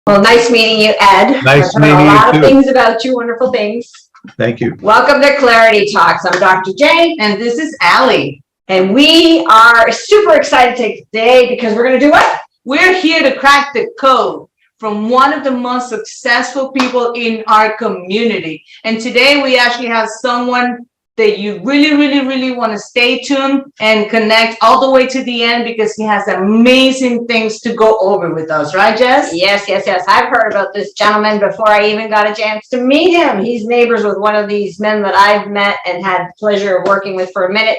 Well, nice meeting you, Ed. Nice meeting you, a lot too. of things about you, wonderful things. Thank you. Welcome to Clarity Talks. I'm Dr. J. And this is Allie. And we are super excited today because we're going to do what? We're here to crack the code from one of the most successful people in our community. And today we actually have someone that you really want to stay tuned and connect all the way to the end, because he has amazing things to go over with us, right, Jess? Yes. I've heard about this gentleman before I even got a chance to meet him. He's neighbors with one of these men that I've met and had the pleasure of working with for a minute,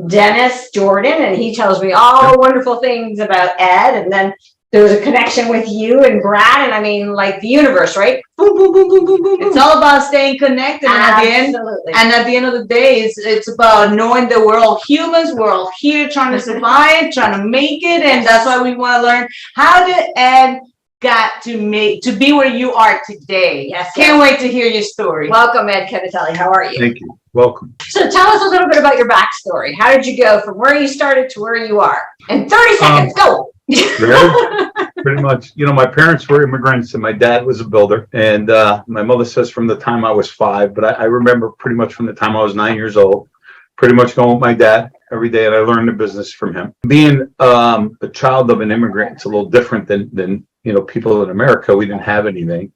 Dennis Jordan, and he tells me all wonderful things about Ed. And then there was a connection with you and Brad, and I mean, like the universe, right? Boom, boom, boom, boom, boom, boom. It's all about staying connected. Absolutely. And at the end of the day, it's about knowing that we're all humans. We're all here trying to survive, trying to make it. And that's why we want to learn, how did Ed got to be where you are today? Yes. Can't wait to hear your story. Welcome, Ed Cannatelli. How are you? Thank you. Welcome. So tell us a little bit about your backstory. How did you go from where you started to where you are? In 30 seconds, go. Really? Pretty much. You know, my parents were immigrants and my dad was a builder. And my mother says from the time I was 5, but I remember pretty much from the time I was 9 years old, pretty much going with my dad every day, and I learned the business from him. Being a child of an immigrant, it's a little different than you know, people in America. We didn't have anything.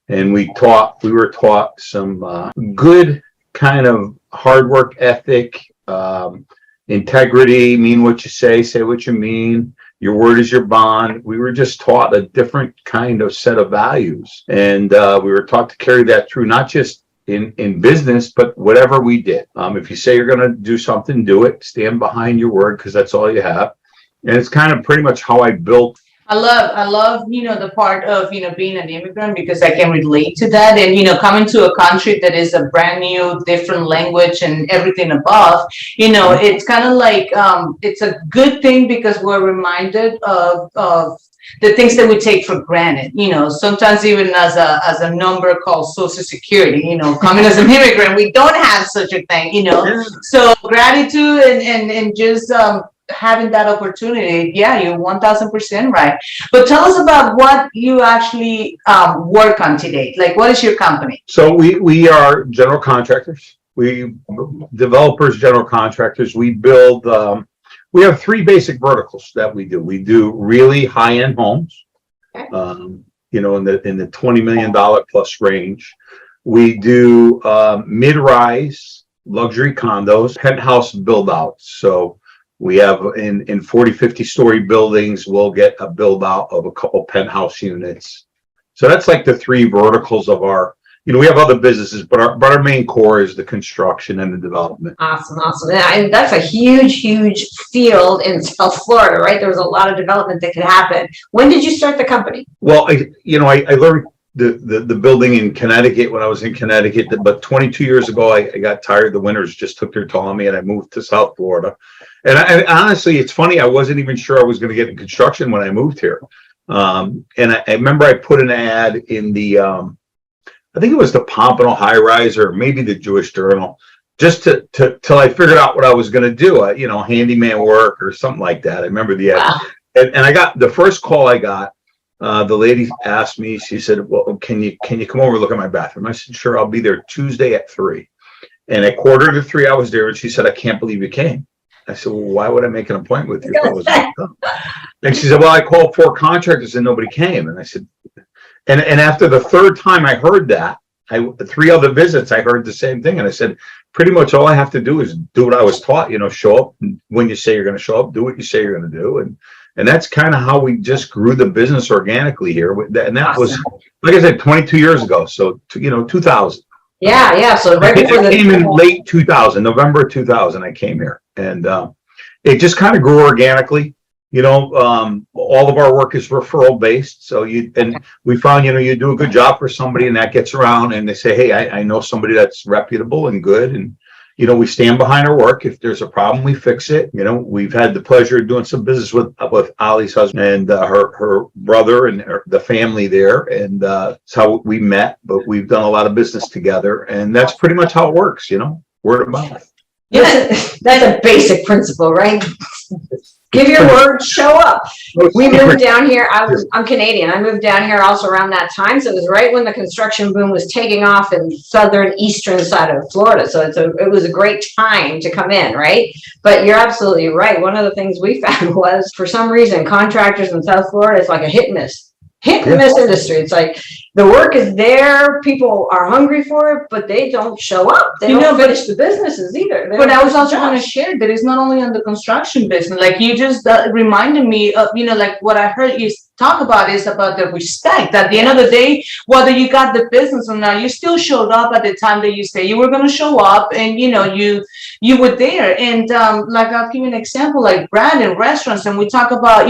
And we were taught some good kind of hard work ethic, integrity, mean what you say what you mean. Your word is your bond. We were just taught a different kind of set of values. And we were taught to carry that through, not just in business, but whatever we did. If you say you're going to do something, do it. Stand behind your word, because that's all you have. And it's kind of pretty much how I built. I love, you know, the part of, you know, being an immigrant, because I can relate to that. And, you know, coming to a country that is a brand new, different language and everything above, you know, it's kind of like, it's a good thing, because we're reminded of the things that we take for granted, you know, sometimes even as a number called Social Security, you know, coming as an immigrant, we don't have such a thing, you know. So gratitude and just, having that opportunity, yeah, you're 1000% right. But tell us about what you actually work on today. Like, what is your company? So we are general contractors. We developers, general contractors. We build. We have 3 basic verticals that we do. We do really high-end homes, you know, in the $20 million plus range. We do mid-rise luxury condos, penthouse build-outs. So we have in 40, 50 story buildings, we'll get a build out of a couple penthouse units. So that's like the 3 verticals of our, you know, we have other businesses, but our main core is the construction and the development. Awesome. Yeah, and that's a huge field in South Florida, right? There's a lot of development that could happen. When did you start the company? Well, I learned the building in Connecticut when I was in Connecticut, but 22 years ago, I got tired. The winters just took their toll on me, and I moved to South Florida. And I honestly, it's funny, I wasn't even sure I was going to get in construction when I moved here. And I remember I put an ad in the, I think it was the Pompano High Rise or maybe the Jewish Journal, just till I figured out what I was going to do, you know, handyman work or something like that. I remember the ad. Wow. And I got the first call I got. The lady asked me, she said, well, can you come over and look at my bathroom? I said, sure, I'll be there Tuesday at 3. And at 2:45 I was there, and she said, I can't believe you came. I said, well, why would I make an appointment with you if I was going to come? And she said, well, I called 4 contractors and nobody came. And I said, and after the 3rd time I heard that, 3 other visits, I heard the same thing. And I said, pretty much all I have to do is do what I was taught, you know, show up when you say you're going to show up, do what you say you're going to do. And that's kind of how we just grew the business organically here. And that was, like I said, 22 years ago. So, you know, 2000. Yeah. So right before I came in late 2000, November 2000, I came here. And it just kind of grew organically. You know, all of our work is referral based. So we found, you know, you do a good job for somebody and that gets around and they say, hey, I know somebody that's reputable and good. And, you know, we stand behind our work. If there's a problem, we fix it. You know, we've had the pleasure of doing some business with Allie's husband and her brother and the family there. And that's how we met. But we've done a lot of business together. And that's pretty much how it works, you know, word of mouth. Yeah, that's a basic principle, right? Give your word, show up. We secret. moved down here. I'm Canadian. I moved down here also around that time. So it was right when the construction boom was taking off in southern eastern side of Florida. So it was a great time to come in, right? But you're absolutely right. One of the things we found was, for some reason, contractors in South Florida, it's like a hit and miss. Hit and miss industry. It's like the work is there, people are hungry for it, but they don't show up. They don't finish the businesses either. But I was also going to share that it's not only on the construction business. Like you just reminded me of, like what I heard you talk about is about the respect. At the end of the day, whether you got the business or not, you still showed up at the time that you say you were going to show up, and you were there. And like I'll give you an example, like Brad in restaurants, and we talk about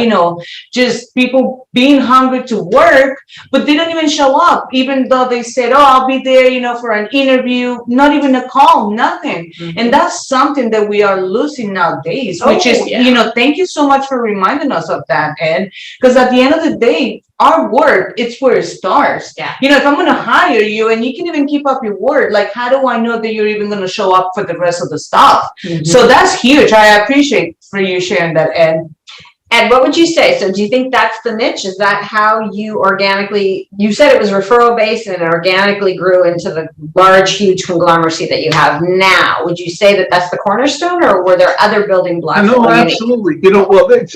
just people being hungry to work, but they don't even show up, even though they said, oh, I'll be there for an interview, not even a call, nothing. And that's something that we are losing nowadays, which is thank you so much for reminding us of that, Ed, because at the end of the day, our work, it's where it starts. If I'm going to hire you and you can even keep up your word, like how do I know that you're even going to show up for the rest of the stuff? So that's huge. I appreciate for you sharing that, Ed. And what would you say? So do you think that's the niche? Is that how you organically, you said it was referral based and organically grew into the large, huge conglomeracy that you have now? Would you say that that's the cornerstone, or were there other building blocks? No, absolutely. Well, it's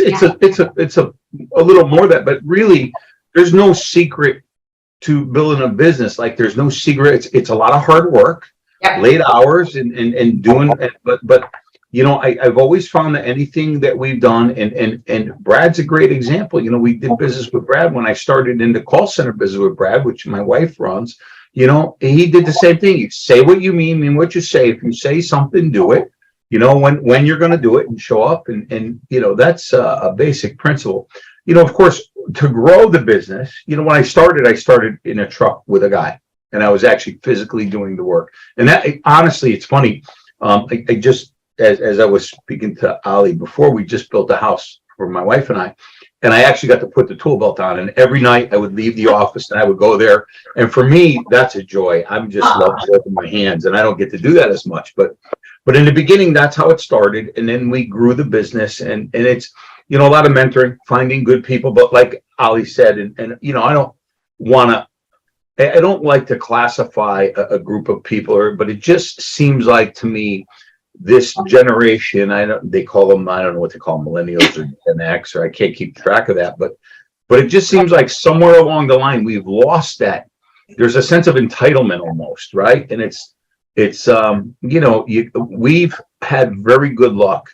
a little more that, but really there's no secret to building a business. Like there's no secret. It's a lot of hard work, late hours and doing, but I've always found that anything that we've done, and Brad's a great example. We did business with Brad when I started in the call center business with Brad, which my wife runs. He did the same thing. You say what you mean what you say. If you say something, do it. When you're going to do it and show up, and that's a basic principle. Of course, to grow the business, when I started in a truck with a guy, and I was actually physically doing the work. And that, honestly, it's funny. I just, as I was speaking to Allie before, we just built a house for my wife and I actually got to put the tool belt on, and every night I would leave the office and I would go there. And for me, that's a joy. I'm just love working my hands, and I don't get to do that as much, but in the beginning, that's how it started. And then we grew the business, and it's, a lot of mentoring, finding good people. But like Allie said, and I don't like to classify a group of people, but it just seems like to me, this generation, they call them, I don't know what they call them, millennials or Gen X, or I can't keep track of that, but it just seems like somewhere along the line, we've lost that. There's a sense of entitlement almost, right? And we've had very good luck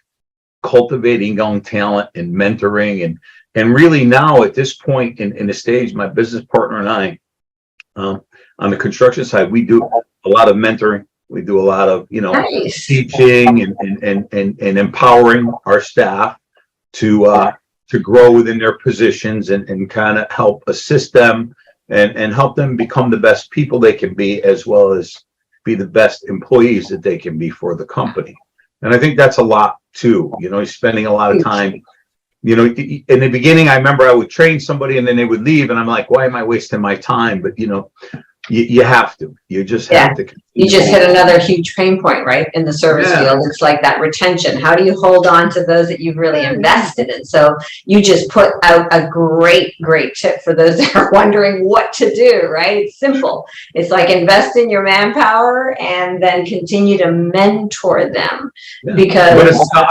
cultivating young talent and mentoring, and really now at this point in the stage, my business partner and I, on the construction side, we do a lot of mentoring. We do a lot of, nice. teaching and empowering our staff to grow within their positions and kind of help assist them and help them become the best people they can be, as well as be the best employees that they can be for the company. And I think that's a lot too, spending a lot of time. In the beginning, I remember I would train somebody and then they would leave, and I'm like, why am I wasting my time? But you have to. You just have to. You just hit another huge pain point, right? In the service field, it's like that retention. How do you hold on to those that you've really invested in? So you just put out a great tip for those that are wondering what to do, right? It's simple. It's like invest in your manpower and then continue to mentor them. Because but it's to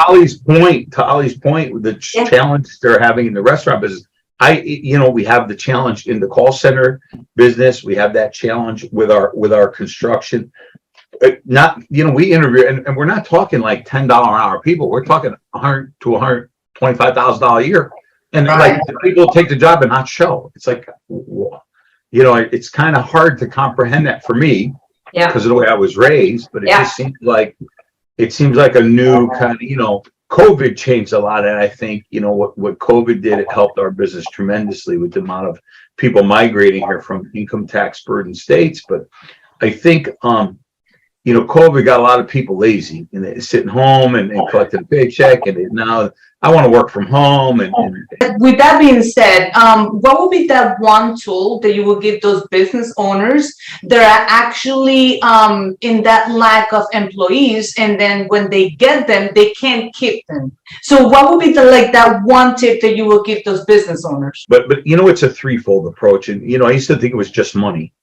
Ollie's point, the challenge they're having in the restaurant business. We have the challenge in the call center business. We have that challenge with our construction. We interview, and we're not talking like $10 an hour people. We're talking $100,000 to $125,000 a year. And like people take the job and not show. It's like, it's kind of hard to comprehend that for me because of the way I was raised. But it just seems like a new kind of, COVID changed a lot, and I think what COVID did, it helped our business tremendously with the amount of people migrating here from income tax burdened states. But I think COVID got a lot of people lazy and they're sitting home and collecting a paycheck, and now I want to work from home. And with that being said, what would be that one tool that you will give those business owners that are actually in that lack of employees, and then when they get them, they can't keep them? So what would be that one tip that you will give those business owners? But it's a threefold approach. And I used to think it was just money.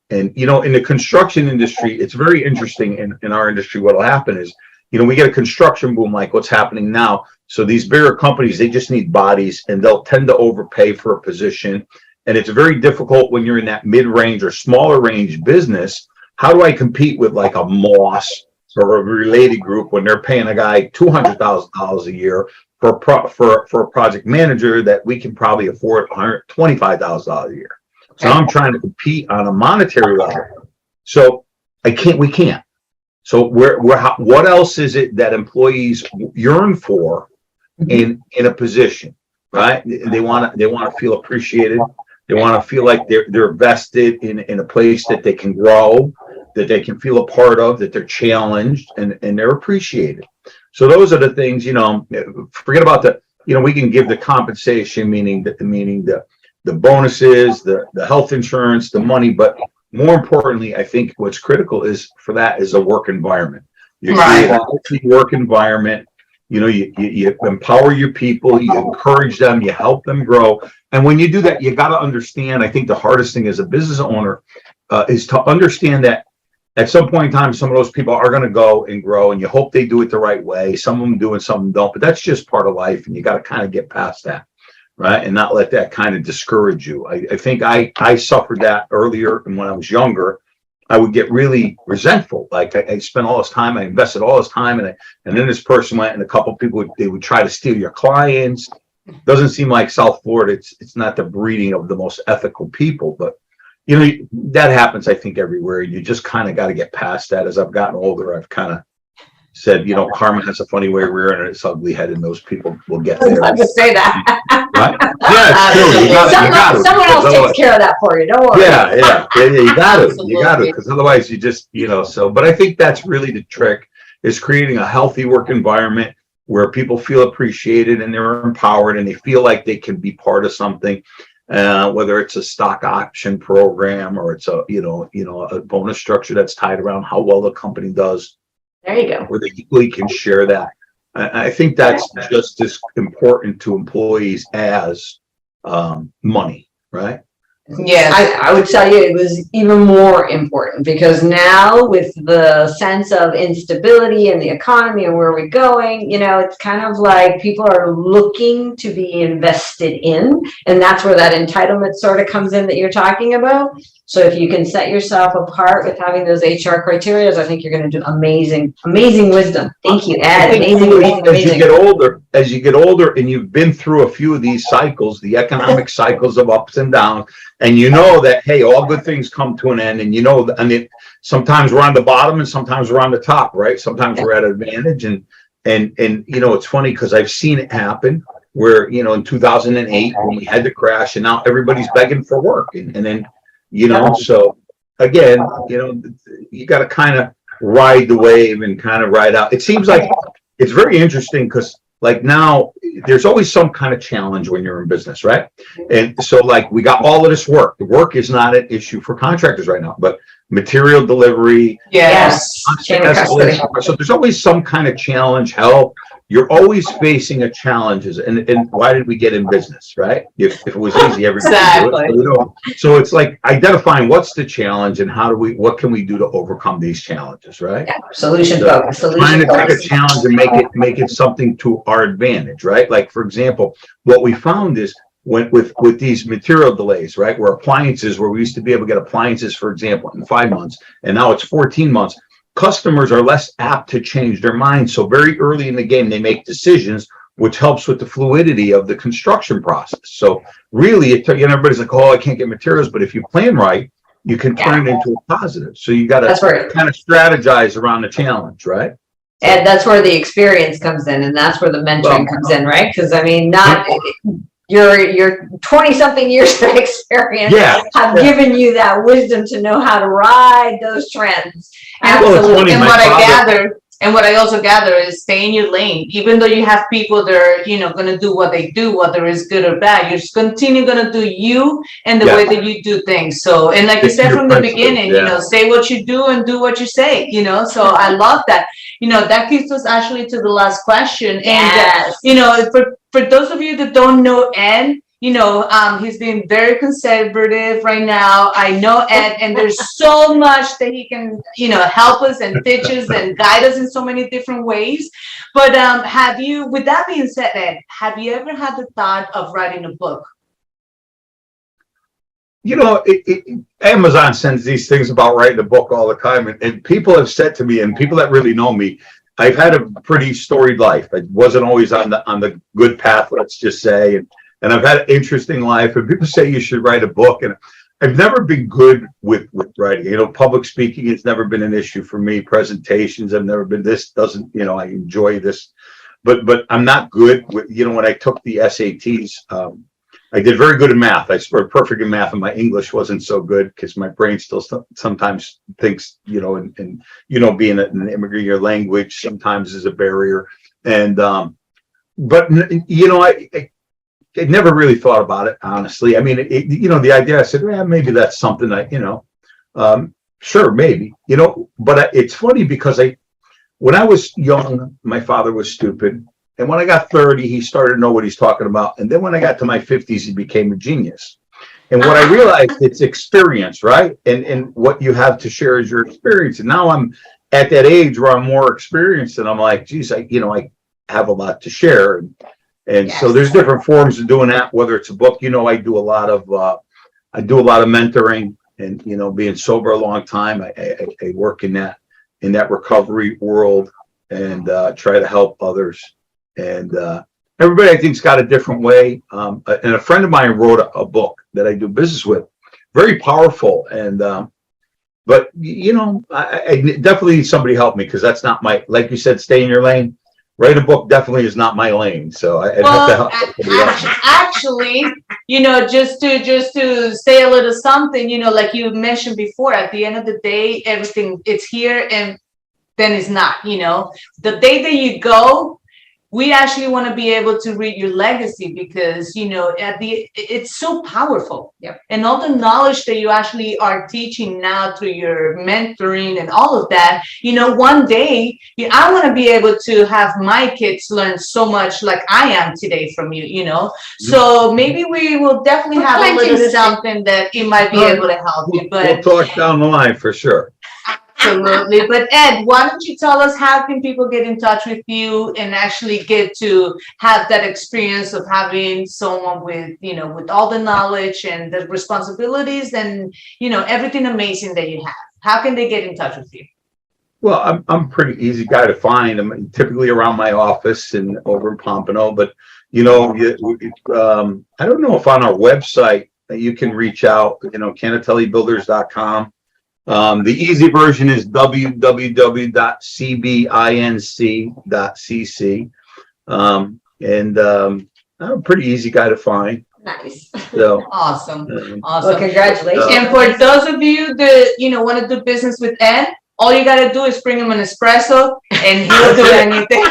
And in the construction industry, it's very interesting. In our industry, what'll happen is, we get a construction boom like what's happening now. So these bigger companies, they just need bodies, and they'll tend to overpay for a position. And it's very difficult when you're in that mid-range or smaller range business. How do I compete with like a Moss or a related group when they're paying a guy $200,000 a year for a project manager that we can probably afford $125,000 a year? So I'm trying to compete on a monetary level. So we can't. So what else is it that employees yearn for in a position, right? They want to feel appreciated. They want to feel like they're vested in a place that they can grow, that they can feel a part of, that they're challenged and they're appreciated. So those are the things, forget about we can give the compensation, meaning the bonuses, the health insurance, the money, but more importantly, I think what's critical is a work environment. You create a healthy work environment. You empower your people, you encourage them, you help them grow. And when you do that, you got to understand, I think the hardest thing as a business owner is to understand that at some point in time, some of those people are going to go and grow, and you hope they do it the right way. Some of them do and some of them don't, but that's just part of life, and you got to kind of get past that. Right. And not let that kind of discourage you. I think I suffered that earlier. And when I was younger, I would get really resentful. Like I spent all this time, I invested all this time, and then this person went, and a couple of people would try to steal your clients. Doesn't seem like South Florida. It's not the breeding of the most ethical people, but that happens, I think, everywhere. You just kind of got to get past that. As I've gotten older, I've kind of said, karma has a funny way of rearing its ugly head, and those people will get there. I was about to say that. Right? Yeah, it's true. You got to. Someone else takes care of that for you. Don't worry. Yeah. You got to, because otherwise you just, but I think that's really the trick, is creating a healthy work environment where people feel appreciated and they're empowered and they feel like they can be part of something. Whether it's a stock option program or it's a bonus structure that's tied around how well the company does. There you go. Where they equally can share that. I think that's just as important to employees as money, right? Yes. I would tell you it was even more important, because now with the sense of instability in the economy and where we're going, it's kind of like people are looking to be invested in, and that's where that entitlement sort of comes in that you're talking about. So if you can set yourself apart with having those HR criteria, I think you're going to do amazing wisdom. Thank you, Ed. Amazing. As you get older and you've been through a few of these cycles, the economic cycles of ups and downs, and that, hey, all good things come to an end, and sometimes we're on the bottom and sometimes we're on the top, right? Sometimes we're at an advantage, and it's funny because I've seen it happen where, in 2008 when we had the crash, and now everybody's begging for work, and then so again, you got to kind of ride the wave and kind of ride out. It seems like it's very interesting because like now there's always some kind of challenge when you're in business, right? And so like we got all of this work. The work is not an issue for contractors right now, but material delivery. Yes. So there's always some kind of challenge, help. You're always facing a challenges, and why did we get in business, right? If it was easy, everybody would do it. So it's like identifying what's the challenge and what can we do to overcome these challenges, right? Yeah. Solution focus. Trying to take a challenge and make it something to our advantage, right? Like for example, what we found is with these material delays, right? Where we used to be able to get appliances, for example, in 5 months, and now it's 14 months. Customers are less apt to change their minds. So very early in the game, they make decisions, which helps with the fluidity of the construction process. So really, everybody's like, oh, I can't get materials. But if you plan right, you can turn it into a positive. So you got to kind of strategize around the challenge, right? And that's where the experience comes in, and that's where the mentoring comes in, right? Because your 20-something years of experience have given you that wisdom to know how to ride those trends. Absolutely. And what I also gather is stay in your lane. Even though you have people that are, going to do what they do, whether it's good or bad, you're just continue going to do you and the way that you do things. So, and like you said from the beginning, say what you do and do what you say, so I love that. That keeps us actually to the last question. And, for those of you that don't know Ed, he's being very conservative right now. I know Ed, and there's so much that he can, help us and teach us and guide us in so many different ways. But with that being said, Ed, have you ever had the thought of writing a book? Amazon sends these things about writing a book all the time, and people have said to me, and people that really know me, I've had a pretty storied life. I wasn't always on the good path, let's just say, and I've had an interesting life. And people say you should write a book, and I've never been good with writing. Public speaking has never been an issue for me. Presentations, I've never been. This doesn't, I enjoy this, but I'm not good with. When I took the SATs, I did very good in math. I scored perfect in math, and my English wasn't so good because my brain still sometimes thinks, and being an immigrant, your language sometimes is a barrier. And but I never really thought about it, honestly. I mean, the idea, I said, maybe that's something sure, maybe, but it's funny because when I was young, my father was stupid. And when I got 30, he started to know what he's talking about. And then when I got to my 50s, he became a genius. And what I realized, it's experience, right? And what you have to share is your experience. And now I'm at that age where I'm more experienced, and I'm like, geez, I have a lot to share. And so there's different forms of doing that, whether it's a book. I do a lot of mentoring, and being sober a long time. I work in that recovery world, and try to help others. And everybody, I think's got a different way. And a friend of mine wrote a book that I do business with, very powerful. And but I definitely need somebody to help me, because that's not my, like you said, stay in your lane. Write a book definitely is not my lane, so I'd have to help somebody else. Actually, just to say a little something, like you mentioned before, at the end of the day, everything, it's here and then it's not. The day that you go, we actually want to be able to read your legacy, because it's so powerful. Yep. And all the knowledge that you actually are teaching now through your mentoring and all of that, one day I want to be able to have my kids learn so much like I am today from you. So maybe we will definitely have a little something that it might be able to help you. But we'll talk down the line for sure. Absolutely. But Ed, why don't you tell us, how can people get in touch with you and actually get to have that experience of having someone with, with all the knowledge and the responsibilities and, everything amazing that you have? How can they get in touch with you? Well, I'm a pretty easy guy to find. I'm typically around my office and over in Pompano, but I don't know if on our website you can reach out, CannatelliBuilders.com. The easy version is www.cbinc.cc. And I'm a pretty easy guy to find. Nice. So awesome. Well, congratulations. And for those of you that want to do business with Ed, all you got to do is bring him an espresso and he'll do anything.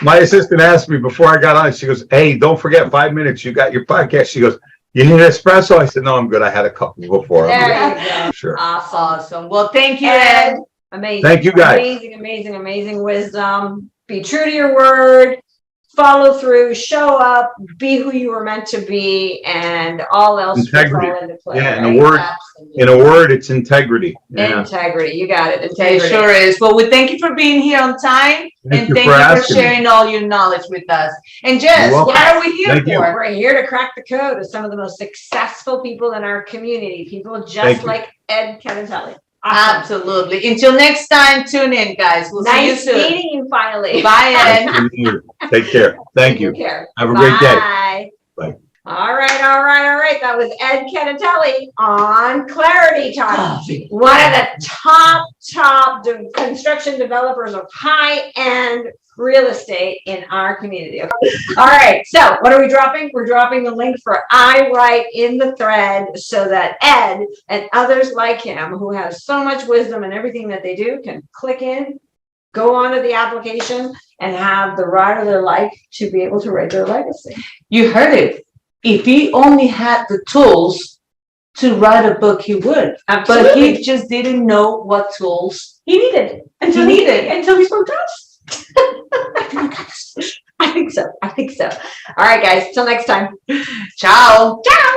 My assistant asked me before I got on, she goes, hey, don't forget 5 minutes, you got your podcast. She goes, you need an espresso? I said, no, I'm good. I had a couple before. There you go. Sure. Awesome. Well, thank you, Ed. Amazing. Thank you, guys. Amazing wisdom. Be true to your word. Follow through. Show up. Be who you were meant to be, and all else integrity. will fall into play. Yeah, right? in a word, it's integrity. Yeah. Integrity. You got it. Integrity. It sure is. Well, we thank you for being here on time, and thank you for sharing all your knowledge with us. And Jess, what are we here for? We're here to crack the code of some of the most successful people in our community. People just like Ed Cannatelli. Awesome. Absolutely. Until next time, tune in, guys. We'll see you soon. Nice meeting you finally. Bye, Ed. Take care. Thank you. Take care. Have a great day. Bye. Bye. All right. That was Ed Cannatelli on Clarity Talk. One of the top construction developers of high-end real estate in our community. Okay. All right, so what are we dropping? We're dropping the link for I Write in the thread so that Ed and others like him who have so much wisdom in everything that they do can click in, go onto the application, and have the ride of their life to be able to write their legacy. You heard it. If he only had the tools to write a book, he would. Absolutely. But he just didn't know what tools He needed until he spoke to us. I think so. All right, guys. Till next time. Ciao. Ciao.